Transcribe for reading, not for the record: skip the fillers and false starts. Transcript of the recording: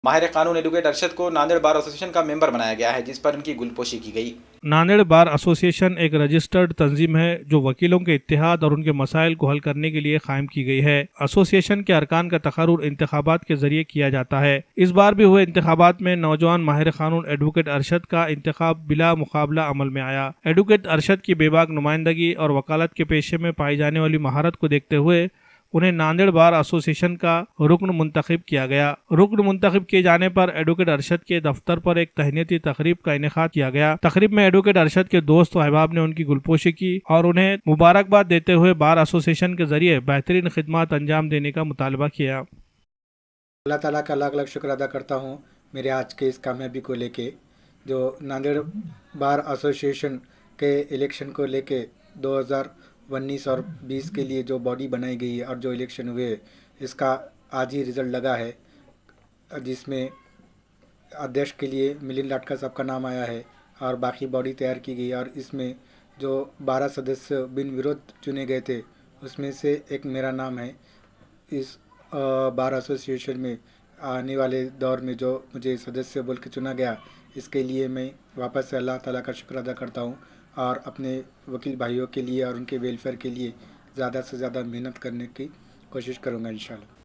माहिर कानून एडवोकेट अरशद को नांदेड़ बार एसोसिएशन का मेंबर बनाया गया है, जिस पर उनकी गुलपोशी की गई। नांदेड़ बार एसोसिएशन एक रजिस्टर्ड तंजीम है जो वकीलों के इत्तेहाद और उनके मसाइल को हल करने के लिए कायम की गई है। एसोसिएशन के अरकान का तकर्रुर इंतखाबात के जरिए किया जाता है। इस बार भी हुए इंतखाबात में नौजवान माहिर कानून एडवोकेट अरशद का इंतखाब बिला मुकाबला अमल में आया। एडवोकेट अरशद की बेबाक नुमाइंदगी और वकालत के पेशे में पाई जाने वाली महारत को देखते हुए उन्हें नांदेड़ बार एसोसिएशन का रुकन मुंतखब किया गया। रुकन मुंतखब किए जाने पर एडवोकेट अरशद के दफ्तर पर एक तहनीती तकरीब का इनेकाद किया गया। तकरीब में एडवोकेट अरशद के दोस्त और अहबाब ने उनकी गुलपोशी की और उन्हें मुबारकबाद देते हुए बार एसोसिएशन के जरिए बेहतरीन खिदमत अंजाम देने का मुतालबा किया। अल्लाह ताला का लाख लाख शुक्र अदा करता हूँ मेरे आज के इस कामयाबी को लेके। जो नांदेड़ बार एसोसिएशन के इलेक्शन को लेके 2019 और 20 के लिए जो बॉडी बनाई गई है और जो इलेक्शन हुए इसका आज ही रिज़ल्ट लगा है, जिसमें अध्यक्ष के लिए मिलिंद लाटका साहब का नाम आया है और बाकी बॉडी तैयार की गई और इसमें जो 12 सदस्य बिन विरोध चुने गए थे उसमें से एक मेरा नाम है। इस बार एसोसिएशन में आने वाले दौर में जो मुझे सदस्य बोल के चुना गया, इसके लिए मैं वापस से अल्लाह ताला का शुक्र अदा करता हूँ और अपने वकील भाइयों के लिए और उनके वेलफेयर के लिए ज़्यादा से ज़्यादा मेहनत करने की कोशिश करूँगा इंशाल्लाह।